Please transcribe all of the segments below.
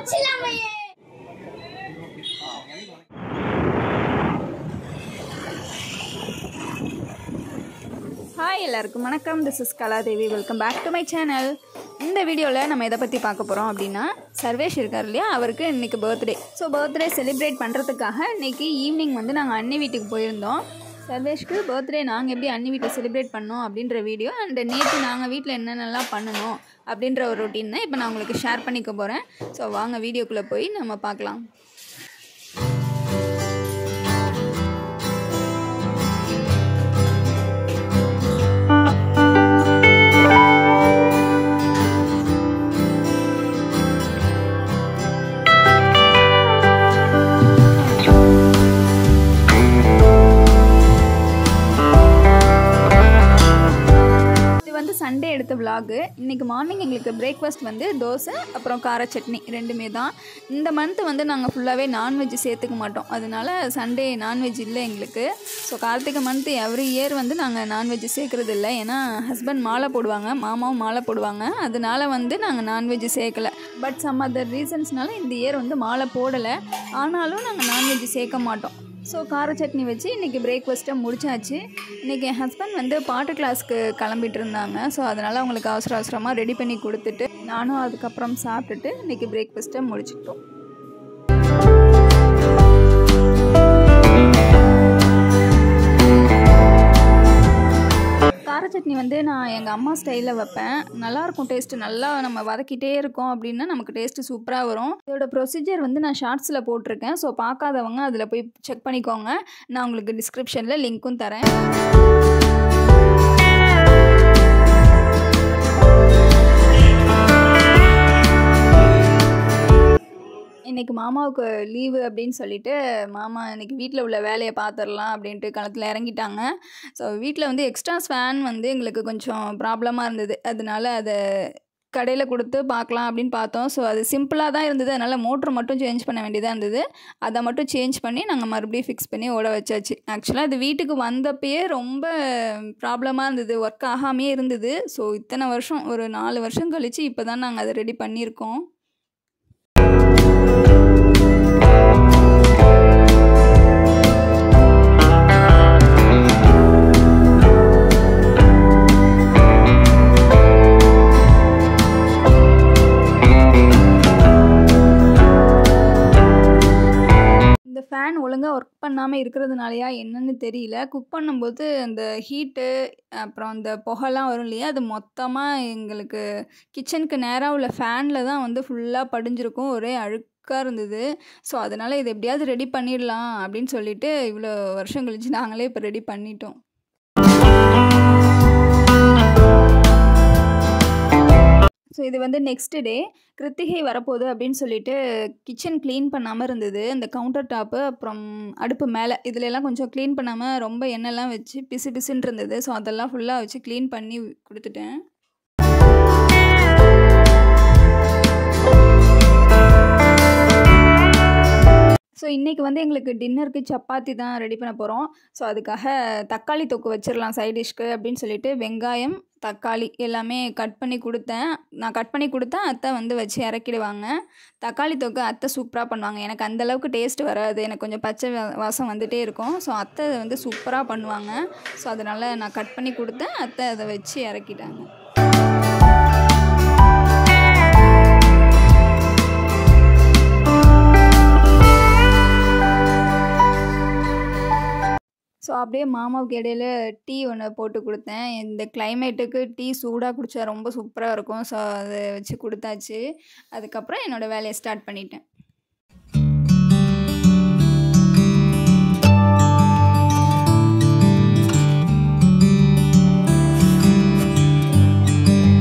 Hi எல்லாருக்கும் வணக்கம். This is Kaladevi. Welcome back to my channel. இந்த வீடியோவில் நம்ம எதை பற்றி பார்க்க போகிறோம் அப்படின்னா, சர்வேஷ் இருக்கார் இல்லையா, அவருக்கு இன்றைக்கி பர்த்டே. ஸோ பர்த்டே செலிப்ரேட் பண்ணுறதுக்காக இன்றைக்கி ஈவினிங் வந்து நாங்கள் அண்ணி வீட்டுக்கு போயிருந்தோம். சர்வேஷ்க்கு பர்த்டே நாங்கள் எப்படி அண்ணி வீட்டில் செலிப்ரேட் பண்ணோம் அப்படின்ற வீடியோ அண்ட் நேற்று நாங்கள் வீட்டில் என்னென்னலாம் பண்ணணும் அப்படின்ற ஒரு ரொட்டீன் தான் இப்போ நான் உங்களுக்கு ஷேர் பண்ணிக்க போகிறேன். ஸோ வாங்க வீடியோக்குள்ளே போய் நம்ம பார்க்கலாம். சண்டே எடுத்த விலாகு. இன்றைக்கி மார்னிங் எங்களுக்கு பிரேக்ஃபாஸ்ட் வந்து தோசை அப்புறம் கார சட்னி ரெண்டுமே தான். இந்த மந்த்து வந்து நாங்கள் ஃபுல்லாகவே நான்வெஜ் சேர்த்துக்க மாட்டோம், அதனால சண்டே நான்வெஜ் இல்லை எங்களுக்கு. So Karthigai month every year வந்து நாங்கள் நான்வெஜ் சேர்க்குறது இல்லை. ஏன்னா ஹஸ்பண்ட் மாலை போடுவாங்க, மாமாவும் மாலை போடுவாங்க, அதனால வந்து நாங்கள் நான்வெஜ் சேர்க்கலை. பட் சம் அதர் ரீசன்ஸ்னால இந்த இயர் வந்து மாலை போடலை, ஆனாலும் நாங்கள் நான்வெஜ் சேர்க்க மாட்டோம். ஸோ கார சட்னி வச்சு இன்றைக்கி பிரேக்ஃபாஸ்ட்டை முடிச்சாச்சு. இன்றைக்கி என் ஹஸ்பண்ட் வந்து பாட்டு கிளாஸ்க்கு கிளம்பிட்டு இருந்தாங்க. ஸோ அதனால் அவங்களுக்கு அவசரமாக ரெடி பண்ணி கொடுத்துட்டு நானும் அதுக்கப்புறம் சாப்பிட்டுட்டு இன்றைக்கி பிரேக்ஃபாஸ்ட்டை முடிச்சுட்டோம். கார சட்னி வந்து நான் எங்கள் அம்மா ஸ்டைலில் வைப்பேன். நல்லாயிருக்கும் டேஸ்ட்டு. நல்லா நம்ம வதக்கிட்டே இருக்கோம் அப்படின்னா நமக்கு டேஸ்ட்டு சூப்பராக வரும். இதோட ப்ரொசீஜர் வந்து நான் ஷார்ட்ஸில் போட்டிருக்கேன். ஸோ பார்க்காதவங்க அதில் போய் செக் பண்ணிக்கோங்க. நான் உங்களுக்கு டிஸ்கிரிப்ஷனில் லிங்க்கும் தரேன். இன்றைக்கி மாமாவுக்கு லீவு அப்படின்னு சொல்லிட்டு மாமா இன்றைக்கி வீட்டில் உள்ள வேலையை பார்த்துடலாம் அப்படின்ட்டு களத்தில் இறங்கிட்டாங்க. ஸோ வீட்டில் வந்து எக்ஸ்ட்ரா ஃபேன் வந்து எங்களுக்கு கொஞ்சம் ப்ராப்ளமாக இருந்தது, அதனால அதை கடையில் கொடுத்து பார்க்கலாம் அப்படின்னு பார்த்தோம். ஸோ அது சிம்பிளாக தான் இருந்தது, அதனால் மோட்ரு மட்டும் சேஞ்ச் பண்ண வேண்டியதாக இருந்தது. அதை மட்டும் சேஞ்ச் பண்ணி நாங்கள் மறுபடியும் ஃபிக்ஸ் பண்ணி ஓட வச்சாச்சு. ஆக்சுவலாக அது வீட்டுக்கு வந்தப்பயே ரொம்ப ப்ராப்ளமாக இருந்தது, ஒர்க் ஆகாமே இருந்தது. ஸோ இத்தனை வருஷம், ஒரு 4 வருஷம் கழித்து இப்போ தான் நாங்கள் அதை ரெடி பண்ணியிருக்கோம். ஃபேன் ஒழுங்காக ஒர்க் பண்ணாமல் இருக்கிறதுனாலையா என்னன்னு தெரியல, குக் பண்ணும்போது அந்த ஹீட்டு அப்புறம் அந்த புகைலாம் வரும் இல்லையா, அது மொத்தமாக எங்களுக்கு கிச்சனுக்கு நேராக உள்ள ஃபேனில் தான் வந்து ஃபுல்லாக படிஞ்சிருக்கும், ஒரே அழுக்காக இருந்தது. ஸோ அதனால் இதை எப்படியாவது ரெடி பண்ணிடலாம் அப்படின்னு சொல்லிட்டு இவ்வளோ வருஷம் கழிச்சு நாங்களே இப்போ ரெடி பண்ணிட்டோம். ஸோ இது வந்து நெக்ஸ்ட் டே கிருத்திகை வரப்போகுது அப்படின்னு சொல்லிட்டு கிச்சன் க்ளீன் பண்ணாமல் இருந்தது. இந்த கவுண்டர் டாப்பு அப்புறம் அடுப்பு மேலே இதுலெல்லாம் கொஞ்சம் க்ளீன் பண்ணாமல் ரொம்ப எண்ணெய்லாம் வச்சு பிசுன்னு இருந்தது. ஸோ அதெல்லாம் ஃபுல்லாக வச்சு க்ளீன் பண்ணி கொடுத்துட்டேன். ஸோ இன்றைக்கி வந்து எங்களுக்கு டின்னருக்கு சப்பாத்தி தான் ரெடி பண்ண போகிறோம். ஸோ அதுக்காக தக்காளி தொக்கு வச்சிடலாம் சைட் டிஷ்க்கு அப்படின்னு சொல்லிட்டு வெங்காயம் தக்காளி எல்லாமே கட் பண்ணி கொடுத்தேன். நான் கட் பண்ணி கொடுத்தேன், அத்தை வந்து வச்சு இறக்கிடுவாங்க. தக்காளி தொக்கு அத்தை சூப்பராக பண்ணுவாங்க. எனக்கு அந்தளவுக்கு டேஸ்ட் வராது, எனக்கு கொஞ்சம் பச்சை வாசம் வந்துகிட்டே இருக்கும். ஸோ அத்தை வந்து சூப்பராக பண்ணுவாங்க. ஸோ அதனால் நான் கட் பண்ணி கொடுத்தேன், அத்தை அதை வச்சு இறக்கிட்டாங்க. ஸோ அப்படியே மாமாவுக்கு இடையில டீ ஒன்று போட்டு கொடுத்தேன். இந்த கிளைமேட்டுக்கு டீ சூடாக குடித்தா ரொம்ப சூப்பராக இருக்கும். ஸோ அதை வச்சு கொடுத்தாச்சு. அதுக்கப்புறம் என்னோடய வேலையை ஸ்டார்ட் பண்ணிட்டேன்.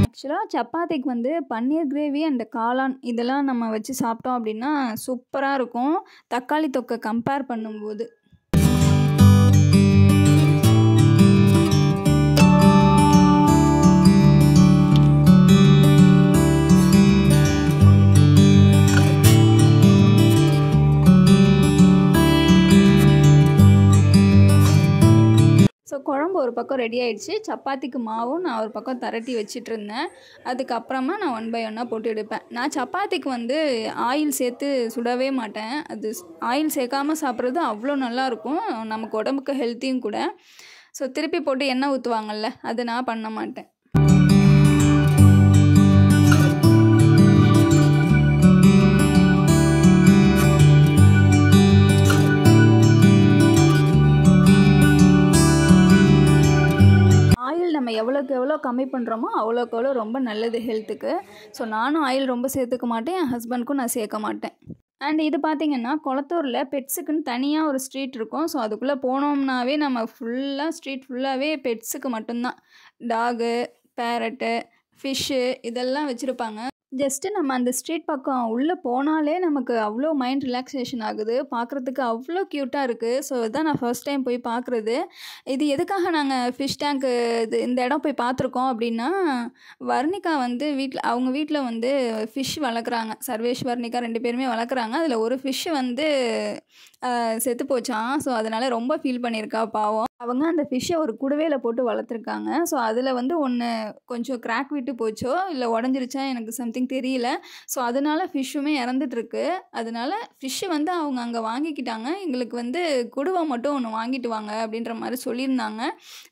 ஆக்சுவலாக சப்பாத்திக்கு வந்து பன்னீர் கிரேவி அண்ட் காளான் இதெல்லாம் நம்ம வச்சு சாப்பிட்டோம் அப்படின்னா சூப்பராக இருக்கும், தக்காளி தொக்கை கம்பேர் பண்ணும்போது. ஸோ குழம்பு ஒரு பக்கம் ரெடி ஆகிடுச்சு. சப்பாத்திக்கு மாவும் நான் ஒரு பக்கம் திரட்டி வச்சுட்டு இருந்தேன். அதுக்கப்புறமா நான் 1 by 1 போட்டு எடுப்பேன். நான் சப்பாத்திக்கு வந்து ஆயில் சேர்த்து சுடவே மாட்டேன். அது ஆயில் சேர்க்காமல் சாப்பிட்றது அவ்வளோ நல்லாயிருக்கும், நமக்கு உடம்புக்கு ஹெல்த்தியும் கூட. ஸோ திருப்பி போட்டு எண்ணெய் ஊற்றுவாங்கள்ல, அது நான் பண்ண மாட்டேன். நம்ம எவ்வளோக்கு எவ்வளோ கம்மி பண்ணுறோமோ அவ்வளோக்கு எவ்வளோ ரொம்ப நல்லது ஹெல்த்துக்கு. ஸோ நானும் ஆயில் ரொம்ப சேர்த்துக்க மாட்டேன், என் ஹஸ்பண்ட்க்கும் நான் சேர்க்க மாட்டேன். அண்ட் இது பார்த்திங்கன்னா கொளத்தூரில் பெட்ஸுக்குன்னு தனியாக ஒரு ஸ்ட்ரீட் இருக்கும். ஸோ அதுக்குள்ளே போனோம்னாவே நம்ம ஃபுல்லாக ஸ்ட்ரீட் ஃபுல்லாகவே பெட்ஸுக்கு மட்டும்தான். டாகு, பேரட்டு, ஃபிஷ்ஷு இதெல்லாம் வச்சுருப்பாங்க. ஜஸ்ட்டு நம்ம அந்த ஸ்ட்ரீட் பக்கம் உள்ளே போனாலே நமக்கு அவ்வளோ மைண்ட் ரிலாக்ஸேஷன் ஆகுது. பார்க்குறதுக்கு அவ்வளோ க்யூட்டாக இருக்குது. ஸோ இதுதான் நான் ஃபர்ஸ்ட் டைம் போய் பார்க்குறது. இது எதுக்காக நாங்கள் ஃபிஷ் டேங்க்கு இந்த இடம் போய் பார்த்துருக்கோம் அப்படின்னா, வர்ணிகா வந்து அவங்க வீட்டில் வந்து ஃபிஷ் வளர்க்குறாங்க. சர்வேஷ், வர்ணிகா 2 பேருமே வளர்க்குறாங்க. அதில் ஒரு ஃபிஷ்ஷு வந்து செத்து போச்சான். ஸோ அதனால் ரொம்ப ஃபீல் பண்ணியிருக்கா பாவம். அவங்க அந்த ஃபிஷ்ஷை ஒரு குடுவையில் போட்டு வளர்த்துருக்காங்க. ஸோ அதில் வந்து ஒன்று கொஞ்சம் கிராக் விட்டு போச்சோ இல்லை உடஞ்சிருச்சா எனக்கு சம்திங் தெரியல. ஸோ அதனால் ஃபிஷ்ஷுமே இறந்துட்டுருக்கு. அதனால் ஃபிஷ்ஷு வந்து அவங்க அங்கே வாங்கிக்கிட்டாங்க. எங்களுக்கு வந்து குடுவை மட்டும் ஒன்று வாங்கிட்டு வாங்க அப்படின்ற மாதிரி சொல்லியிருந்தாங்க.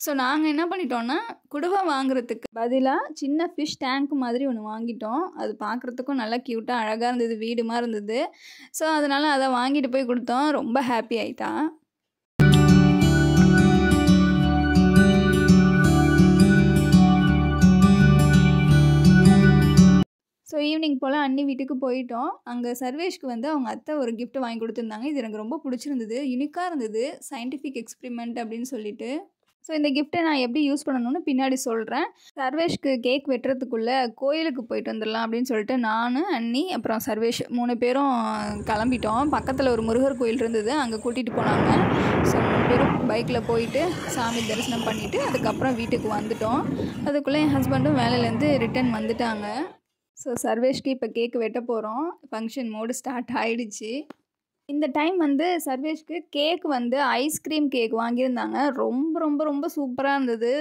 ஸோ நாங்கள் என்ன பண்ணிட்டோன்னா, குடுவை வாங்குறதுக்கு பதிலாக சின்ன ஃபிஷ் டேங்க் மாதிரி ஒன்று வாங்கிட்டோம். அது பார்க்குறதுக்கும் நல்லா க்யூட்டாக அழகாக இருந்தது, வீடு மாதிரி இருந்தது. ஸோ அதனால் அதை வாங்கிட்டு போய் கொடுத்தோம். ரொம்ப ஹாப்பி ஆயிட்டா. ஸோ ஈவினிங் போல் அண்ணி வீட்டுக்கு போயிட்டோம். அங்கே சர்வேஷ்க்கு வந்து அவங்க அத்தை ஒரு கிஃப்ட் வாங்கி கொடுத்துருந்தாங்க. இது எனக்கு ரொம்ப பிடிச்சிருந்தது, யூனிக்காக இருந்தது, சயின்டிஃபிக் எக்ஸ்பிரிமெண்ட் அப்படின்னு சொல்லிட்டு. ஸோ இந்த கிஃப்ட்டை நான் எப்படி யூஸ் பண்ணணும்னு பின்னாடி சொல்கிறேன். சர்வேஷ்க்கு கேக் வெட்டுறதுக்குள்ளே கோயிலுக்கு போயிட்டு வந்துடலாம் அப்படின்னு சொல்லிட்டு நான், அண்ணி, அப்புறம் சர்வேஷ் 3 பேரும் கிளம்பிட்டோம். பக்கத்தில் ஒரு முருகர் கோயில் இருந்தது, அங்கே கூட்டிகிட்டு போனாங்க. ஸோ 3 பேரும் பைக்கில் போயிட்டு சாமி தரிசனம் பண்ணிவிட்டு அதுக்கப்புறம் வீட்டுக்கு வந்துட்டோம். அதுக்குள்ளே என் ஹஸ்பண்டும் வேலையிலேருந்து ரிட்டன் வந்துட்டாங்க. ஸோ சர்வேஷ்க்கு இப்போ கேக் வெட்ட போகிறோம். ஃபங்க்ஷன் மோடு ஸ்டார்ட் ஆகிடுச்சு. இந்த டைம் வந்து சர்வேஷ்க்கு கேக் வந்து ஐஸ்கிரீம் கேக் வாங்கியிருந்தாங்க. ரொம்ப ரொம்ப ரொம்ப சூப்பராக இருந்தது.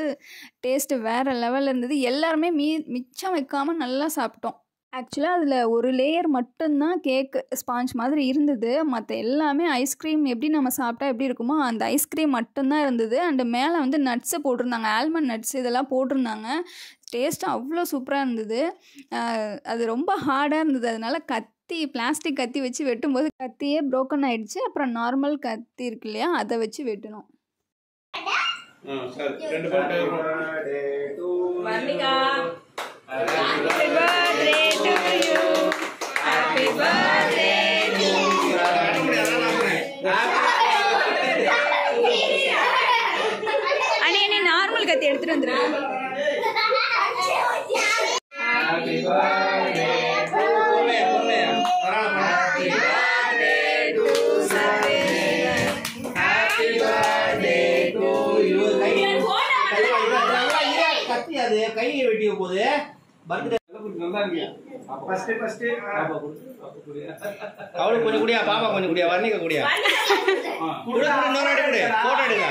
டேஸ்ட்டு வேறு லெவலில் இருந்தது. எல்லாருமே மிச்சம் வைக்காமல் நல்லா சாப்பிட்டோம். ஆக்சுவலாக அதில் ஒரு லேயர் மட்டும்தான் கேக்கு ஸ்பாஞ்ச் மாதிரி இருந்தது. மற்ற எல்லாமே ஐஸ்கிரீம் எப்படி நம்ம சாப்பிட்டா எப்படி இருக்குமோ அந்த ஐஸ்கிரீம் மட்டும்தான் இருந்தது. அண்டு மேலே வந்து நட்ஸு போட்டிருந்தாங்க, ஆல்மண்ட் நட்ஸ் இதெல்லாம் போட்டிருந்தாங்க. டேஸ்ட்டு அவ்வளோ சூப்பராக இருந்தது. அது ரொம்ப ஹார்டாக இருந்தது. அதனால் பிளாஸ்டிக் கத்தி வச்சு வெட்டும்போது கத்தியே ப்ரோக்கன் ஆகிடுச்சு. அப்புறம் நார்மல் கத்தி இருக்கு இல்லையா, அதை வச்சு வெட்டணும். அண்ணே நார்மல் கத்தி எடுத்துட்டு வந்துருங்க. கை வெட்டிய போது பர்த்டே நல்லா இருக்கியா? ஃபர்ஸ்ட் அவளுக்கு கொஞ்சம் குடியா, பாப்பா கொஞ்சம் குடியா, வர்ணிகா குடியா, குடு இன்னொரு அடி குடு, போட்டோ எடுங்க.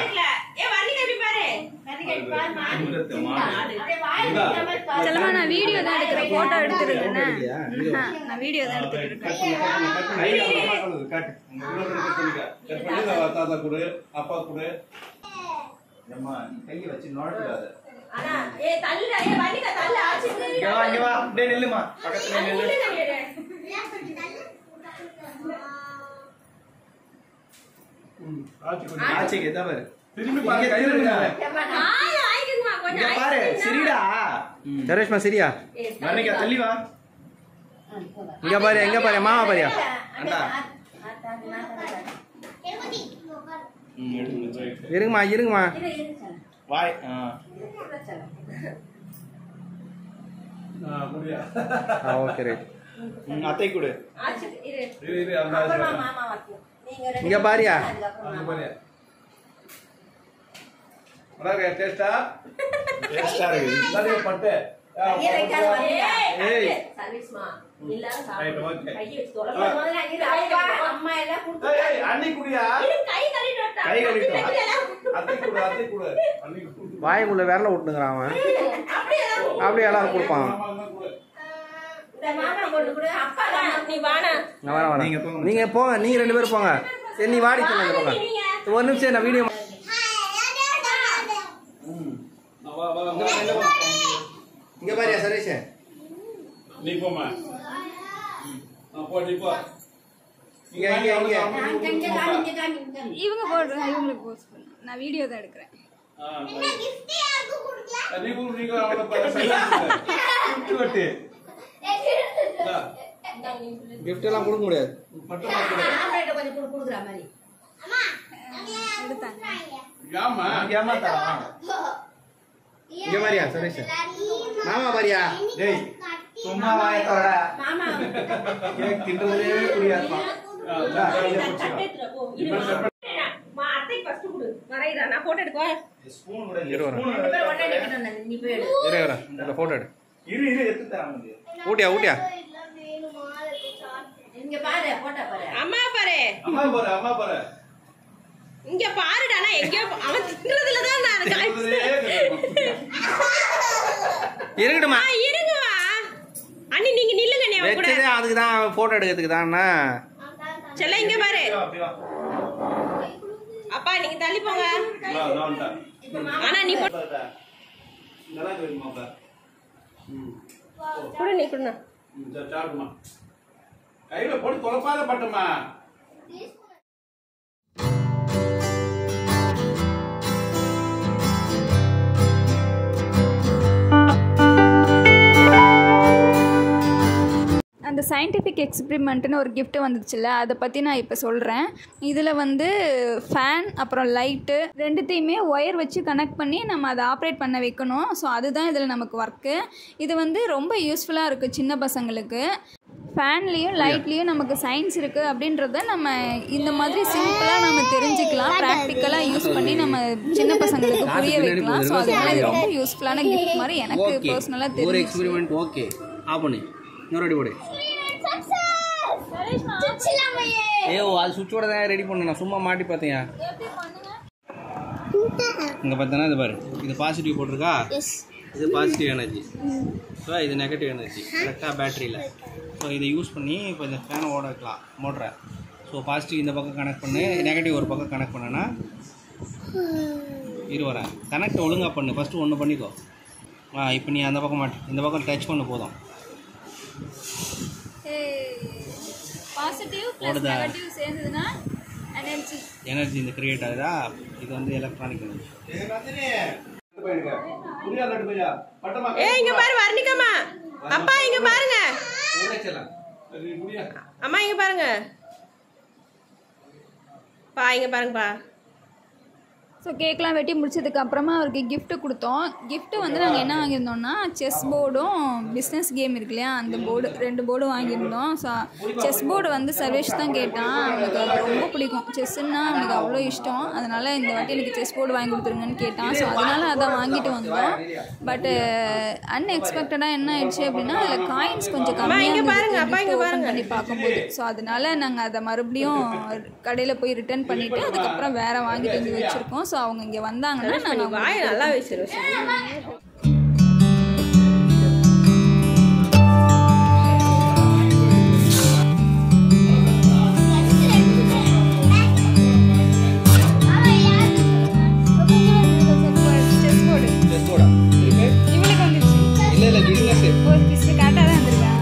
செல்லமா நான் வீடியோ தான் எடுக்கிறேன், போட்டோ எடுத்துருக்கேன். நான் வீடியோ தான் எடுத்துருக்கேன். தாத்தா குடு, அப்பா குடு. கையை வச்சு நோடாத. நில்லுமா, பக்கத்துல நில்லு. ஆச்சிக்கு தான் பாரு, திரும்பி பாரு, கை எடுங்க. இங்க பாரு, சரிடா சரேஷ்மா, சரியா? வர்ணிகா தள்ளி வா. இங்க பாரு, எங்க பாரு, மாமா பாரியா? அண்டா இருங்கம்மா வாய். Okay right. அத்தை கொடு. இங்க பாரியா, டேஸ்டா இருக்கு பட்டு. அன்னைக்கு குடியா, கை கழுவிட்டோம். வாய்க்குள்ள விரல விட்டுங்கிறான் அவன். அப்படியே எல்லாரும் கொடுப்பான். நீங்க போங்க, நீங்க 2 பேரும் போங்க. சரி நீ வாடி சொல்லுங்க போங்க. ஒரு நிமிஷம் நான் வீடியோ. இங்க பாரியா சரேஷ், நீ போமா. போ நீ போ. இங்க இவங்க போடுறாங்க, இவங்களுக்கு போஸ்ட் பண்ணு. நான் வீடியோ தான் எடுக்கிறேன். கிஃப்ட் எல்லாம் கொடுக்க முடியாது. இங்க பாரியா சரேஷ், மாமா பாரியா. டேய் சும்மா வாயத்தோட கேக் தின்றதே புரியாதுமா. ஊட்டியா ஊட்டியா அம்மா பாரு, இங்க பாருடா. நான் எங்கயோ அவன் தின்றதுல தான் நான் இருக்கட்டுமா இருங்கவா அண்ணி, நீங்க நில்லுங்க. நீ அவ கூட வெச்சதே அதுக்கு தான், போட்டோ எடுக்கிறதுக்கு தான்னா. செல்ல இங்க பாரு. அப்பா நீங்க தள்ளி போங்க. ஆனா நீ நல்லா இருக்குமா அப்பா? கூட நீ கூட சாப்பிடுமா. கையில போட்டு தொலைப்பாத பட்டமா. அந்த சயின்டிஃபிக் எக்ஸ்பிரிமெண்ட்டுன்னு ஒரு கிஃப்ட் வந்துச்சுல்ல, அதை பற்றி நான் இப்போ சொல்கிறேன். இதில் வந்து ஃபேன் அப்புறம் லைட்டு ரெண்டுத்தையுமே ஒயர் வச்சு கனெக்ட் பண்ணி நம்ம அதை ஆப்ரேட் பண்ண வைக்கணும். ஸோ அதுதான் இதில் நமக்கு ஒர்க்கு. இது வந்து ரொம்ப யூஸ்ஃபுல்லாக இருக்குது சின்ன பசங்களுக்கு. ஃபேன்லேயும் லைட்லேயும் நமக்கு சயின்ஸ் இருக்குது அப்படின்றத நம்ம இந்த மாதிரி சிம்பிளாக நம்ம தெரிஞ்சுக்கலாம். ப்ராக்டிக்கலாக யூஸ் பண்ணி நம்ம சின்ன பசங்களுக்கு புரிய வைக்கலாம். ஸோ அதனால இது ரொம்ப யூஸ்ஃபுல்லான கிஃப்ட் மாதிரி எனக்கு பர்சனலாக தெரியும். ஒரு எக்ஸ்பெரிமெண்ட் ஓகே. ஆஃப் பண்ணு, இன்னொரு போடு. அது சுவிட்சோட தான் ரெடி பண்ணு. நான் சும்மா மாட்டி பார்த்தேன். இங்கே பார்த்தோன்னா இது பாரு, இது பாசிட்டிவ் போட்டிருக்கா, இது பாசிட்டிவ் எனர்ஜி, ஸோ இது நெகட்டிவ் எனர்ஜி கரெக்டாக பேட்டரியில். ஸோ இதை யூஸ் பண்ணி இப்போ இந்த ஃபேனை ஓட வைக்கலாம் மோட்டரை. ஸோ பாசிட்டிவ் இந்த பக்கம் கனெக்ட் பண்ணு, நெகட்டிவ் ஒரு பக்கம் கனெக்ட் பண்ணேன்னா வரேன். கனெக்ட் ஒழுங்காக பண்ணு. ஃபஸ்ட்டு ஒன்று பண்ணிக்கோ. இப்போ நீ அந்த பக்கம் மாட்டி, இந்த பக்கம் டச் பண்ண போதும். பாசிட்டிவ் ப்ளஸ் நெகட்டிவ் சேர்ந்ததுனா எனர்ஜி இந்த கிரியேட் ஆகுதா. இது வந்து எலக்ட்ரானிக் எனர்ஜி. இங்க பாரு வர்ணிகம்மா. அப்பா இங்க பாருங்க. அம்மா இங்க பாருங்க. பா இங்க பாருங்கப்பா. ஸோ கேக்லாம் வெட்டி முடிச்சதுக்கு அப்புறமா அவருக்கு கிஃப்ட்டு கொடுத்தோம். கிஃப்ட்டு வந்து நாங்கள் என்ன வாங்கியிருந்தோம்னா செஸ் போர்டும் பிஸ்னஸ் கேம் இருக்கு இல்லையா, அந்த போர்டு 2 போர்டும் வாங்கியிருந்தோம். ஸோ செஸ் போர்டு வந்து சர்வேஷ் தான் கேட்டான். அவனுக்கு அது ரொம்ப பிடிக்கும், செஸ்ஸுன்னா அவனுக்கு அவ்வளோ இஷ்டம். அதனால் இந்த வாட்டி எனக்கு செஸ் போர்டு வாங்கி கொடுத்துருங்கன்னு கேட்டான். ஸோ அதனால் அதை வாங்கிட்டு வந்தோம். பட்டு அன்எக்ஸ்பெக்டடாக என்ன ஆயிடுச்சு அப்படின்னா அதில் காயின்ஸ் கொஞ்சம் கம்மியாக பண்ணி பார்க்கும்போது. ஸோ அதனால நாங்கள் அதை மறுபடியும் கடையில் போய் ரிட்டர்ன் பண்ணிவிட்டு அதுக்கப்புறம் வேறு வாங்கிட்டு வந்து வச்சுருக்கோம். ஸோ அவங்க இங்கே வந்தாங்கன்னா நாங்கள் வாய் நல்லா வச்சிருவேன். இவளுக்கு வந்துச்சு. இல்லை பிஸ்னஸ் ஒரு பிஸ்னஸ் கரெக்டாக தான் வந்துருக்கேன்.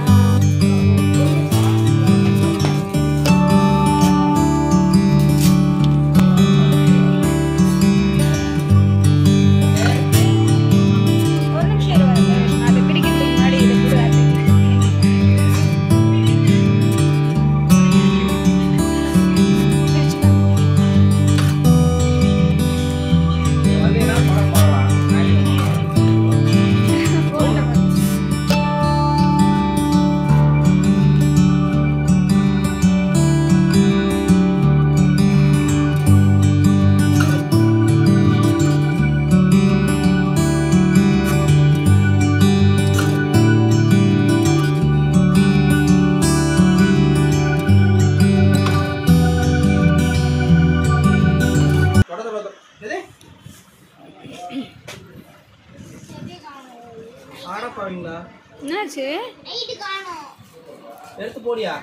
ஆடப்பாவீங்களா? என்னாச்சு? எடுத்து போடியா?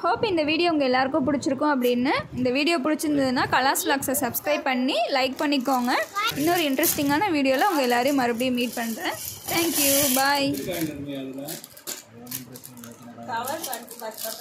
ஹோப் இந்த வீடியோ உங்கள் எல்லாருக்கும் பிடிச்சிருக்கும் அப்படின்னு. இந்த வீடியோ பிடிச்சிருந்ததுன்னா கலாஸ் விலாக்ஸை சப்ஸ்கிரைப் பண்ணி லைக் பண்ணிக்கோங்க. இன்னொரு இன்ட்ரெஸ்டிங்கான வீடியோவில் உங்கள் எல்லாரையும் மறுபடியும் மீட் பண்ணுறேன். தேங்க்யூ, பாய். காசு